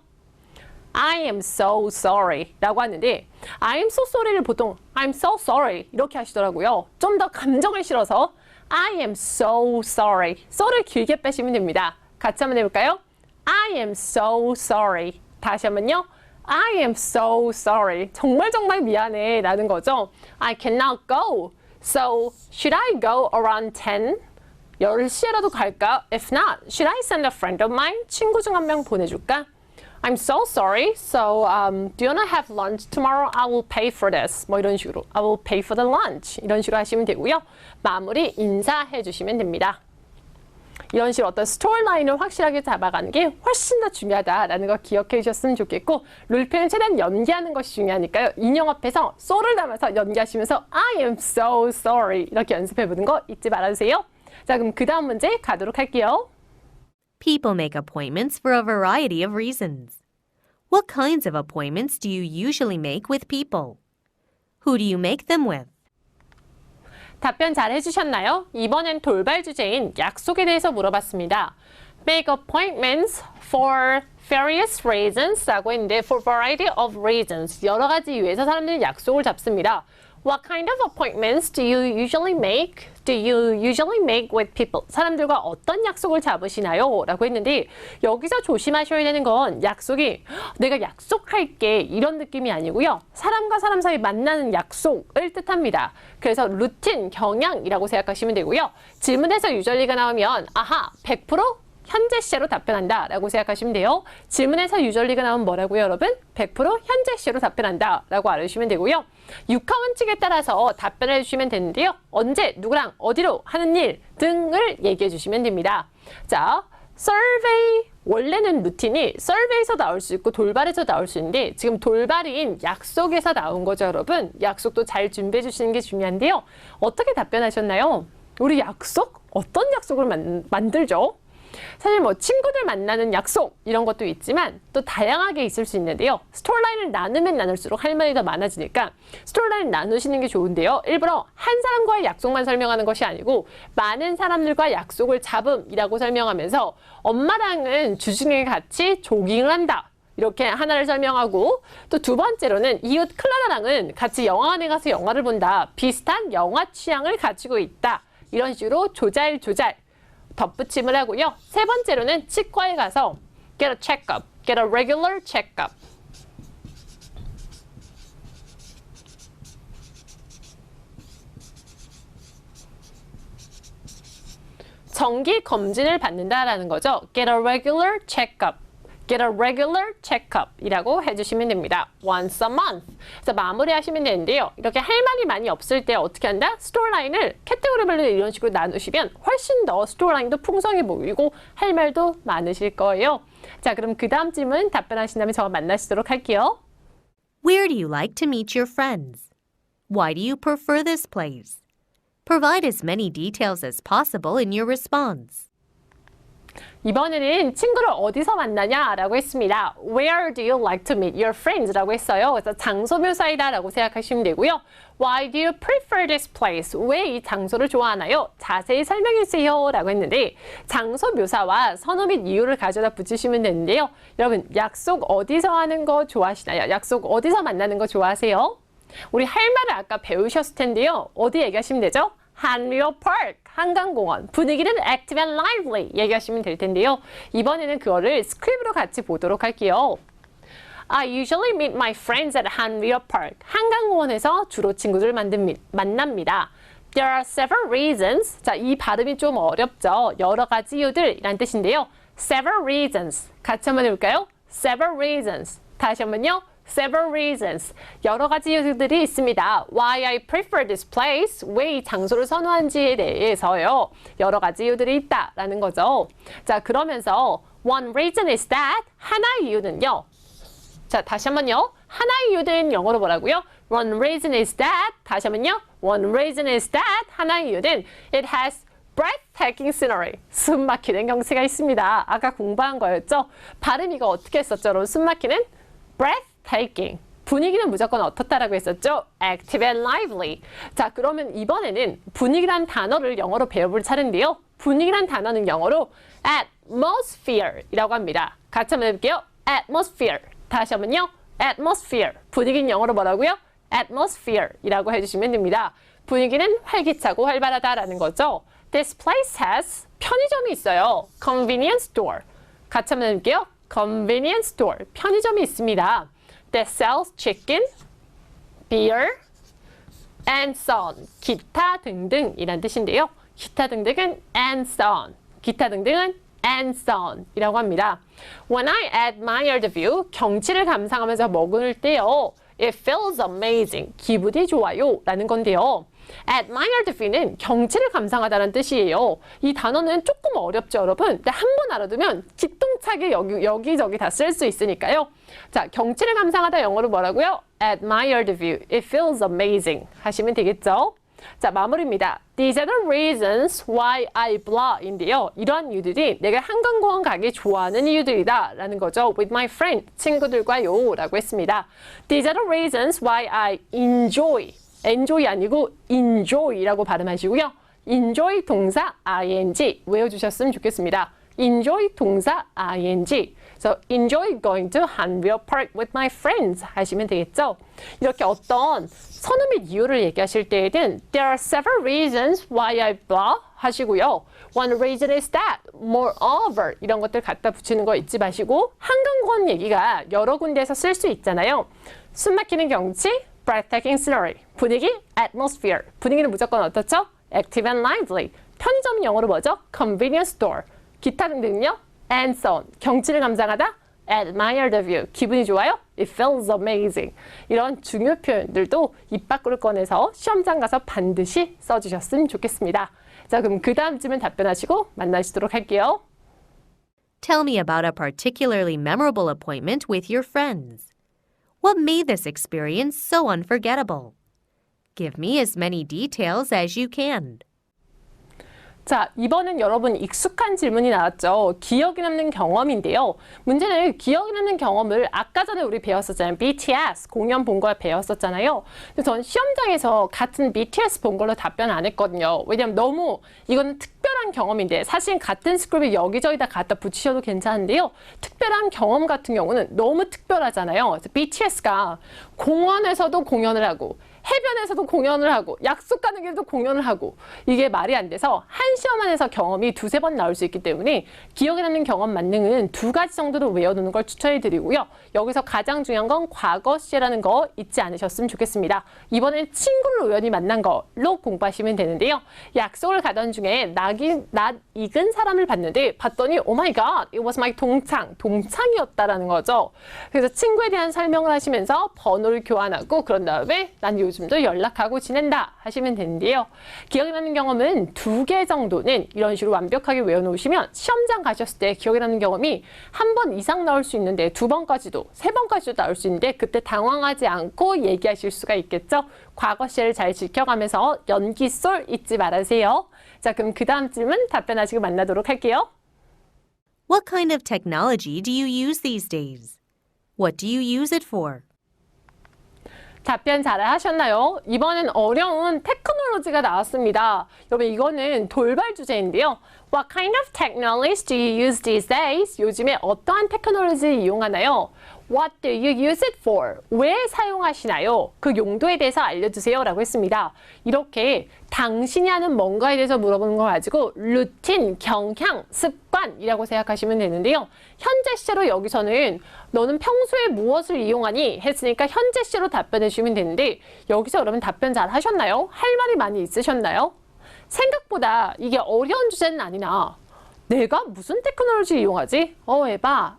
[SPEAKER 1] I am so sorry 라고 하는데 I am so sorry를 보통 I'm so sorry 이렇게 하시더라고요. 좀 더 감정을 실어서 I am so sorry. so를 길게 빼시면 됩니다. 같이 한번 해볼까요? I am so sorry. 다시 한번요. I am so sorry. 정말 정말 미안해 라는 거죠. I cannot go. So should I go around 10? 10시에라도 갈까? If not, should I send a friend of mine? 친구 중 한 명 보내줄까? I'm so sorry. So, do you wanna have lunch tomorrow? I will pay for this. 뭐 이런 식으로. I will pay for the lunch. 이런 식으로 하시면 되고요. 마무리 인사해 주시면 됩니다. 이런 식으로 어떤 스토리라인을 확실하게 잡아가는 게 훨씬 더 중요하다라는 거 기억해 주셨으면 좋겠고 롤플레이는 최대한 연기하는 것이 중요하니까요. 인형 앞에서 소를 담아서 연기하시면서 I am so sorry 이렇게 연습해보는 거 잊지 말아주세요. 자, 그럼 그 다음 문제 가도록 할게요.
[SPEAKER 2] People make appointments for a variety of reasons. What kinds of appointments do you usually make with people? Who do you make them with?
[SPEAKER 1] 답변 잘 해주셨나요? 이번엔 돌발 주제인 약속에 대해서 물어봤습니다. Make appointments for various reasons 라고 했는데 for variety of reasons 여러 가지 이유에서 사람들이 약속을 잡습니다. What kind of appointments do you usually make? Do you usually make with people? 사람들과 어떤 약속을 잡으시나요? 라고 했는데 여기서 조심하셔야 되는 건 약속이 내가 약속할게 이런 느낌이 아니고요. 사람과 사람 사이 만나는 약속을 뜻합니다. 그래서 루틴, 경향이라고 생각하시면 되고요. 질문에서 유절리가 나오면 아하, 100% 현재 시제로 답변한다 라고 생각하시면 돼요. 질문에서 유절리가 나오면 뭐라고요, 여러분? 100% 현재 시제로 답변한다 라고 알아주시면 되고요. 육하 원칙에 따라서 답변을 해주시면 되는데요. 언제, 누구랑, 어디로 하는 일 등을 얘기해 주시면 됩니다. 자, survey. 원래는 루틴이 survey에서 나올 수 있고 돌발에서 나올 수 있는데 지금 돌발인 약속에서 나온 거죠, 여러분. 약속도 잘 준비해 주시는 게 중요한데요. 어떻게 답변하셨나요? 우리 약속? 어떤 약속을 만들죠? 사실 뭐 친구들 만나는 약속 이런 것도 있지만 또 다양하게 있을 수 있는데요. 스토리라인을 나누면 나눌수록 할 말이 더 많아지니까 스토리라인 나누시는 게 좋은데요. 일부러 한 사람과의 약속만 설명하는 것이 아니고 많은 사람들과 약속을 잡음이라고 설명하면서 엄마랑은 주중에 같이 조깅을 한다. 이렇게 하나를 설명하고 또 두 번째로는 이웃 클라라랑은 같이 영화관에 가서 영화를 본다. 비슷한 영화 취향을 가지고 있다. 이런 식으로 조잘조잘 덧붙임을 하고요. 세 번째로는 치과에 가서 get a checkup, get a regular checkup. 정기 검진을 받는다라는 거죠. get a regular checkup. get a regular checkup 이라고 해주시면 됩니다. once a month. 그래서 마무리하시면 되는데요. 이렇게 할 말이 많이 없을 때 어떻게 한다? 스토리라인을 카테고리별로 이런 식으로 나누시면 훨씬 더 스토리라인도 풍성해 보이고 할 말도 많으실 거예요. 자, 그럼 그 다음 질문 답변하신다면 저와 만나시도록 할게요.
[SPEAKER 2] Where do you like to meet your friends? Why do you prefer this place? Provide as many details as possible in your response.
[SPEAKER 1] 이번에는 친구를 어디서 만나냐라고 했습니다. Where do you like to meet your friends? 라고 했어요. 그래서 장소 묘사이다 라고 생각하시면 되고요. Why do you prefer this place? 왜 이 장소를 좋아하나요? 자세히 설명해 주세요 라고 했는데 장소 묘사와 선호 및 이유를 가져다 붙이시면 되는데요. 여러분 약속 어디서 하는 거 좋아하시나요? 약속 어디서 만나는 거 좋아하세요? 우리 할 말을 아까 배우셨을 텐데요. 어디 얘기하시면 되죠? 한리오 파크, 한강공원. 분위기는 active and lively 얘기하시면 될 텐데요. 이번에는 그거를 스크립으로 같이 보도록 할게요. I usually meet my friends at 한리오 파크. 한강공원에서 주로 친구들을 만납니다. There are several reasons. 자, 이 발음이 좀 어렵죠. 여러 가지 이유들이란 뜻인데요. Several reasons. 같이 한번 해볼까요? several reasons. 다시 한번요. several reasons. 여러 가지 이유들이 있습니다. Why I prefer this place. 왜 이 장소를 선호한지에 대해서요. 여러 가지 이유들이 있다라는 거죠. 자, 그러면서 one reason is that. 하나의 이유는요. 자, 다시 한번요. 하나의 이유는 영어로 뭐라고요? One reason is that. 다시 한번요. One reason is that. 하나의 이유는 it has breathtaking scenery. 숨 막히는 경치가 있습니다. 아까 공부한 거였죠? 발음 이거 어떻게 했었죠? 여러분, 숨 막히는 breathtaking. 분위기는 무조건 어떻다라고 했었죠? active and lively. 자, 그러면 이번에는 분위기란 단어를 영어로 배워볼 차례인데요. 분위기란 단어는 영어로 atmosphere이라고 합니다. 같이 한번 해볼게요. atmosphere. 다시 한번요. atmosphere. 분위기는 영어로 뭐라고요? atmosphere이라고 해주시면 됩니다. 분위기는 활기차고 활발하다라는 거죠. This place has 편의점이 있어요. convenience store. 같이 한번 해볼게요. convenience store. 편의점이 있습니다. That sells chicken, beer, and so on. 기타 등등이란 뜻인데요. 기타 등등은 and so on. 기타 등등은 and so on 이라고 합니다. When I admire the view, 경치를 감상하면서 먹을 때요. It feels amazing. 기분이 좋아요. 라는 건데요. admire the view는 경치를 감상하다는 뜻이에요. 이 단어는 조금 어렵죠, 여러분? 근데 한 번 알아두면 기똥차게 여기저기 다 쓸 수 있으니까요. 자, 경치를 감상하다 영어로 뭐라고요? admire the view. It feels amazing. 하시면 되겠죠? 자, 마무리입니다. These are the reasons why I blah 인데요. 이러한 이유들이 내가 한강공원 가기 좋아하는 이유들이다 라는 거죠. With my friend, 친구들과요 라고 했습니다. These are the reasons why I enjoy. enjoy 아니고 enjoy라고 발음하시고요. enjoy 동사 ing 외워주셨으면 좋겠습니다. enjoy 동사 ing. So enjoy going to Hanwell Park with my friends 하시면 되겠죠. 이렇게 어떤 선호 및 이유를 얘기하실 때에는 there are several reasons why I blah 하시고요. One reason is that, moreover 이런 것들 갖다 붙이는 거 잊지 마시고 한강공원 얘기가 여러 군데에서 쓸 수 있잖아요. 숨 막히는 경치, breathtaking scenery, 분위기, atmosphere. 분위기는 무조건 어떻죠? active and lively. 편의점은 영어로 뭐죠? convenience store. 기타 등등요. and so on. 경치를 감상하다. admire the view. 기분이 좋아요? it feels amazing. 이런 중요 표현들도 입 밖으로 꺼내서 시험장 가서 반드시 써주셨으면 좋겠습니다. 자, 그럼 그 다음 질문 답변하시고 만나시도록 할게요.
[SPEAKER 2] Tell me about a particularly memorable appointment with your friends. What made this experience so unforgettable? Give me as many details as you can.
[SPEAKER 1] 자, 이번엔 여러분 익숙한 질문이 나왔죠. 기억에 남는 경험인데요. 문제는 기억에 남는 경험을 아까 전에 우리 배웠었잖아요. BTS 공연 본 걸 배웠었잖아요. 근데 전 시험장에서 같은 BTS 본 걸로 답변 안 했거든요. 왜냐면 너무 이거는 특별한 경험인데 사실 같은 스크립을 여기저기다 갖다 붙이셔도 괜찮은데요. 특별한 경험 같은 경우는 너무 특별하잖아요. 그래서 BTS가 공원에서도 공연을 하고 해변에서도 공연을 하고 약속 가는 길도 공연을 하고 이게 말이 안 돼서 한 시험 안에서 경험이 두세 번 나올 수 있기 때문에 기억에 남는 경험 만능은 두 가지 정도로 외워두는 걸 추천해 드리고요. 여기서 가장 중요한 건 과거 시제라는 거 잊지 않으셨으면 좋겠습니다. 이번엔 친구를 우연히 만난 걸로 공부하시면 되는데요. 약속을 가던 중에 낯 익은 사람을 봤더니 Oh my God, it was my 동창이었다라는 거죠. 그래서 친구에 대한 설명을 하시면서 번호를 교환하고 그런 다음에 난 요즘도 연락하고 지낸다 하시면 되는데요. 기억에 남는 경험은 2개 정도는 이런 식으로 완벽하게 외워놓으시면 시험장 가셨을 때 기억에 남는 경험이 한 번 이상 나올 수 있는데 2번까지도 3번까지도 나올 수 있는데 그때 당황하지 않고 얘기하실 수가 있겠죠. 과거 시를 잘 지켜가면서 연기솔 잊지 말으세요. 자, 그럼 그 다음 질문 답변하시고 만나도록 할게요.
[SPEAKER 2] What kind of technology do you use these days? What do you use it for?
[SPEAKER 1] 답변 잘 하셨나요? 이번엔 어려운 테크놀로지가 나왔습니다. 여러분 이거는 돌발 주제인데요. What kind of technologies do you use these days? 요즘에 어떠한 테크놀로지를 이용하나요? What do you use it for? 왜 사용하시나요? 그 용도에 대해서 알려주세요 라고 했습니다. 이렇게 당신이 하는 뭔가에 대해서 물어보는 거 가지고 루틴, 경향, 습관이라고 생각하시면 되는데요. 현재 시제로 여기서는 너는 평소에 무엇을 이용하니? 했으니까 현재 시제로 답변해 주시면 되는데 여기서 여러분 답변 잘 하셨나요? 할 말이 많이 있으셨나요? 생각보다 이게 어려운 주제는 아니나 내가 무슨 테크놀로지 이용하지? 에바,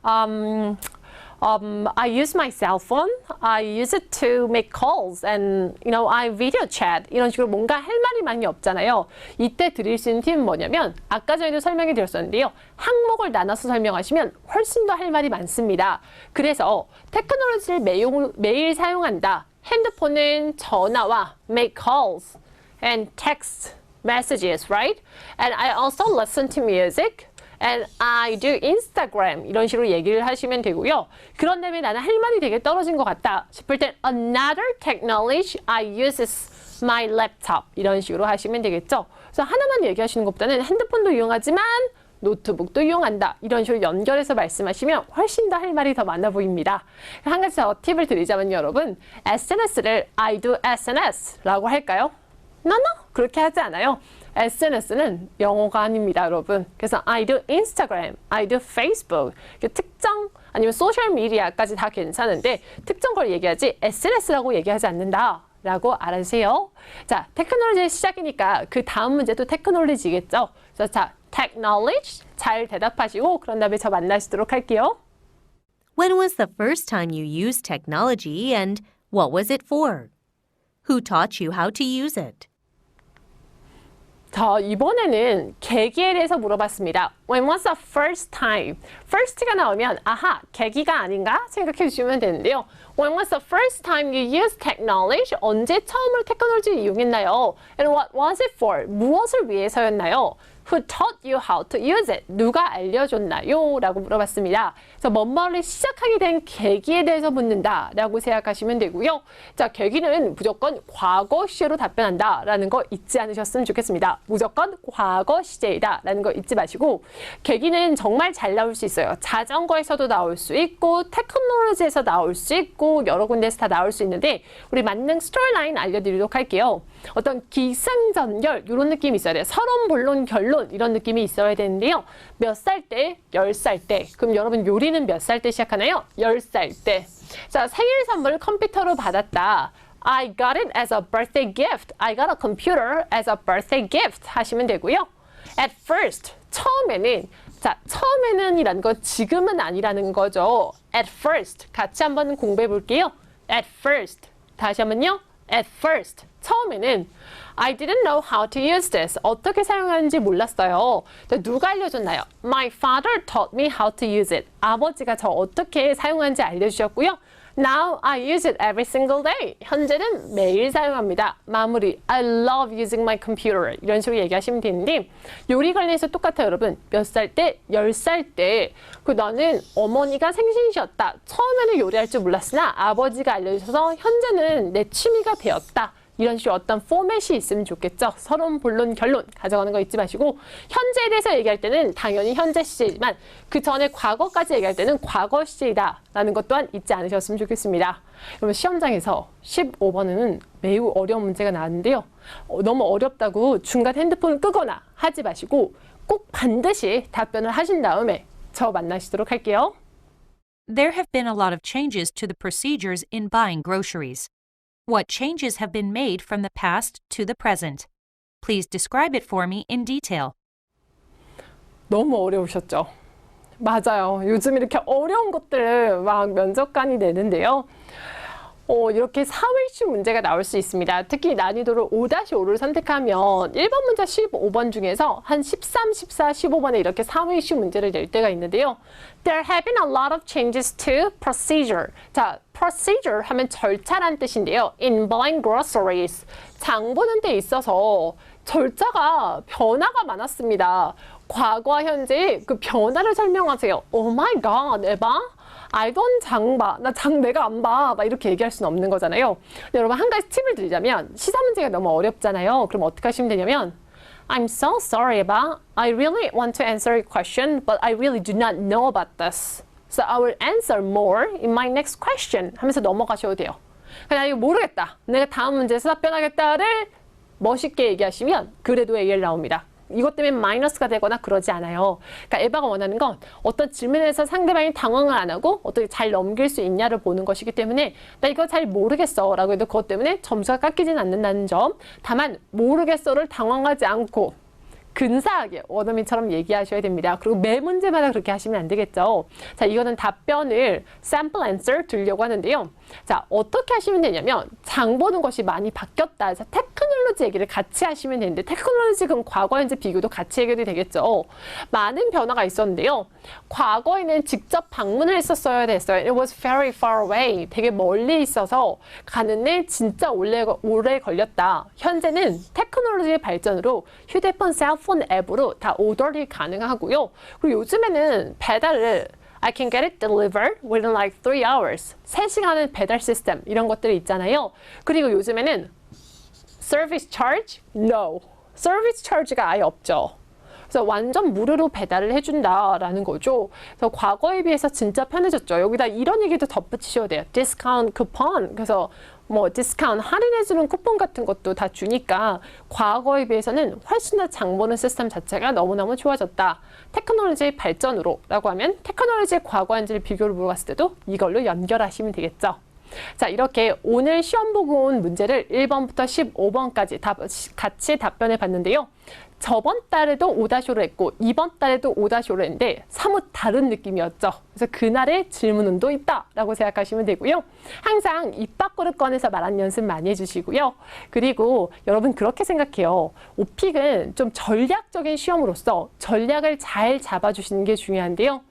[SPEAKER 1] I use my cell phone. I use it to make calls and I video chat. 이런 식으로 뭔가 할 말이 많이 없잖아요. 이때 드릴 수 있는 팁은 뭐냐면 아까 전에도 설명해 드렸었는데요. 항목을 나눠서 설명하시면 훨씬 더 할 말이 많습니다. 그래서 테크놀로지를 매일 사용한다. 핸드폰은 전화와 make calls and text messages, right? And I also listen to music. And I do Instagram 이런 식으로 얘기를 하시면 되고요. 그런 다음에 나는 할 말이 되게 떨어진 것 같다 싶을 땐 another technology I use is my laptop 이런 식으로 하시면 되겠죠. 그래서 하나만 얘기하시는 것보다는 핸드폰도 이용하지만 노트북도 이용한다 이런 식으로 연결해서 말씀하시면 훨씬 더 할 말이 더 많아 보입니다. 한 가지 더 팁을 드리자면 여러분 SNS를 I do SNS라고 할까요? No, 그렇게 하지 않아요. SNS는 영어가 아닙니다, 여러분. 그래서 I do Instagram, I do Facebook. 특정 아니면 소셜 미디어까지 다 괜찮은데 특정 걸 얘기하지 SNS라고 얘기하지 않는다. 라고 알아주세요. 자, 테크놀로지의 시작이니까 그 다음 문제도 테크놀로지겠죠. 그래서 자, technology 잘 대답하시고 그런 다음에 저 만나시도록 할게요.
[SPEAKER 2] When was the first time you used technology and what was it for? Who taught you how to use it?
[SPEAKER 1] 자, 이번에는 계기에 대해서 물어봤습니다. When was the first time? First가 나오면 아하, 계기가 아닌가 생각해 주시면 되는데요. When was the first time you used technology? 언제 처음으로 테크놀로지를 이용했나요? And what was it for? 무엇을 위해서였나요? Who taught you how to use it? 누가 알려줬나요? 라고 물어봤습니다. 그래서 뭔말을 시작하게 된 계기에 대해서 묻는다 라고 생각하시면 되고요. 자, 계기는 무조건 과거 시제로 답변한다 라는 거 잊지 않으셨으면 좋겠습니다. 무조건 과거 시제이다 라는 거 잊지 마시고 계기는 정말 잘 나올 수 있어요. 자전거에서도 나올 수 있고 테크놀로지에서 나올 수 있고 여러 군데에서 다 나올 수 있는데 우리 만능 스토리라인 알려드리도록 할게요. 어떤 기승전결 이런 느낌이 있어야 돼요. 서론, 본론, 결론 이런 느낌이 있어야 되는데요. 몇 살 때? 10살 때. 그럼 여러분 요리는 몇 살 때 시작하나요? 10살 때. 자, 생일 선물을 컴퓨터로 받았다. I got it as a birthday gift. I got a computer as a birthday gift 하시면 되고요. At first, 처음에는 자, 처음에는 이라는 건 지금은 아니라는 거죠. At first, 같이 한번 공부해 볼게요. At first, 다시 한번요. At first, 처음에는 I didn't know how to use this. 어떻게 사용하는지 몰랐어요. 누가 알려줬나요? My father taught me how to use it. 아버지가 저 어떻게 사용하는지 알려주셨고요. Now I use it every single day. 현재는 매일 사용합니다. 마무리. I love using my computer. 이런 식으로 얘기하시면 되는데 요리 관련해서 똑같아요, 여러분. 몇 살 때? 10살 때. 나는 어머니가 생신이셨다. 처음에는 요리할 줄 몰랐으나 아버지가 알려주셔서 현재는 내 취미가 되었다. 이런 식으로 어떤 포맷이 있으면 좋겠죠. 서론, 본론, 결론 가져가는 거 잊지 마시고 현재에 대해서 얘기할 때는 당연히 현재 시제이지만 그 전에 과거까지 얘기할 때는 과거 시제이다 라는 것 또한 잊지 않으셨으면 좋겠습니다. 그러면 시험장에서 15번은 매우 어려운 문제가 나왔는데요. 너무 어렵다고 중간 핸드폰을 끄거나 하지 마시고 꼭 반드시 답변을 하신 다음에 저 만나시도록 할게요.
[SPEAKER 3] There have been a lot of changes to the procedures in buying groceries. What changes have been made from the past to the present? Please describe it for me in detail.
[SPEAKER 1] 너무 어려우셨죠? 맞아요. 요즘 이렇게 어려운 것들을 막 면접관이 내는데요. 이렇게 사회 이슈 문제가 나올 수 있습니다. 특히 난이도를 5-5를 선택하면 1번 문제 15번 중에서 한 13, 14, 15번에 이렇게 사회 이슈 문제를 낼 때가 있는데요. There have been a lot of changes to procedure. 자, procedure 하면 절차란 뜻인데요. In buying groceries. 장 보는 데 있어서 절차가 변화가 많았습니다. 과거와 현재의 그 변화를 설명하세요. Oh my god, 에바? I don't 장 봐. 나 장 내가 안 봐. 막 이렇게 얘기할 수는 없는 거잖아요. 근데 여러분 한 가지 팁을 드리자면 시사 문제가 너무 어렵잖아요. 그럼 어떻게 하시면 되냐면 I'm so sorry about. I really want to answer your question, but I really do not know about this. So I will answer more in my next question. 하면서 넘어가셔도 돼요. 그냥 이거 모르겠다. 내가 다음 문제에서 답변하겠다를 멋있게 얘기하시면 그래도 AL 나옵니다. 이것 때문에 마이너스가 되거나 그러지 않아요. 그러니까 에바가 원하는 건 어떤 질문에서 상대방이 당황을 안 하고 어떻게 잘 넘길 수 있냐를 보는 것이기 때문에 나 이거 잘 모르겠어 라고 해도 그것 때문에 점수가 깎이진 않는다는 점. 다만 모르겠어를 당황하지 않고 근사하게 원어민처럼 얘기하셔야 됩니다. 그리고 매 문제마다 그렇게 하시면 안 되겠죠. 자, 이거는 답변을 sample answer 드리려고 하는데요. 자, 어떻게 하시면 되냐면 장 보는 것이 많이 바뀌었다. 자, 테크놀로지 얘기를 같이 하시면 되는데 테크놀로지 그럼 과거 현재 비교도 같이 해결이 되겠죠. 많은 변화가 있었는데요. 과거에는 직접 방문을 했었어야 됐어요. It was very far away. 되게 멀리 있어서 가는데 진짜 오래 걸렸다. 현재는 테크놀로지의 발전으로 휴대폰, 셀폰 앱으로 다 오더리 가능하고요. 그리고 요즘에는 배달을 I can get it delivered within like 3 hours. 3시간은 배달 시스템 이런 것들이 있잖아요. 그리고 요즘에는 service charge? No. 서비스 차지가 아예 없죠. 그래서 완전 무료로 배달을 해준다라는 거죠. 그래서 과거에 비해서 진짜 편해졌죠. 여기다 이런 얘기도 덧붙이셔야 돼요. 디스카운트 쿠폰. 그래서 뭐 디스카운트 할인해주는 쿠폰 같은 것도 다 주니까 과거에 비해서는 훨씬 더 장 보는 시스템 자체가 너무너무 좋아졌다. 테크놀로지 발전으로 라고 하면 테크놀로지의 과거 현재를 비교를 물어봤을 때도 이걸로 연결하시면 되겠죠. 자, 이렇게 오늘 시험 보고 온 문제를 1번부터 15번까지 같이 답변해 봤는데요. 저번 달에도 오다쇼를 했고 이번 달에도 오다쇼를 했는데 사뭇 다른 느낌이었죠. 그래서 그날의 질문운도 있다라고 생각하시면 되고요. 항상 입 밖으로 꺼내서 말하는 연습 많이 해주시고요. 그리고 여러분 그렇게 생각해요. 오픽은 좀 전략적인 시험으로서 전략을 잘 잡아주시는 게 중요한데요.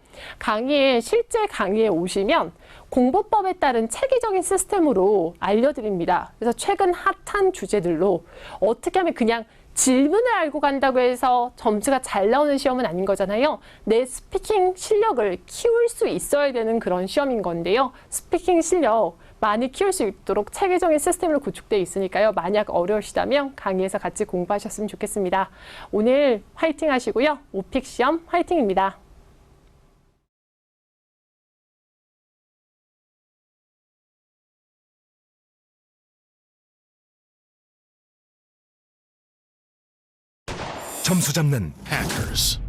[SPEAKER 1] 실제 강의에 오시면 공부법에 따른 체계적인 시스템으로 알려드립니다. 그래서 최근 핫한 주제들로 어떻게 하면 그냥 질문을 알고 간다고 해서 점수가 잘 나오는 시험은 아닌 거잖아요. 내 스피킹 실력을 키울 수 있어야 되는 그런 시험인 건데요. 스피킹 실력 많이 키울 수 있도록 체계적인 시스템으로 구축되어 있으니까요. 만약 어려우시다면 강의에서 같이 공부하셨으면 좋겠습니다. 오늘 화이팅 하시고요. 오픽 시험 화이팅입니다.
[SPEAKER 4] 점수 잡는 Hackers.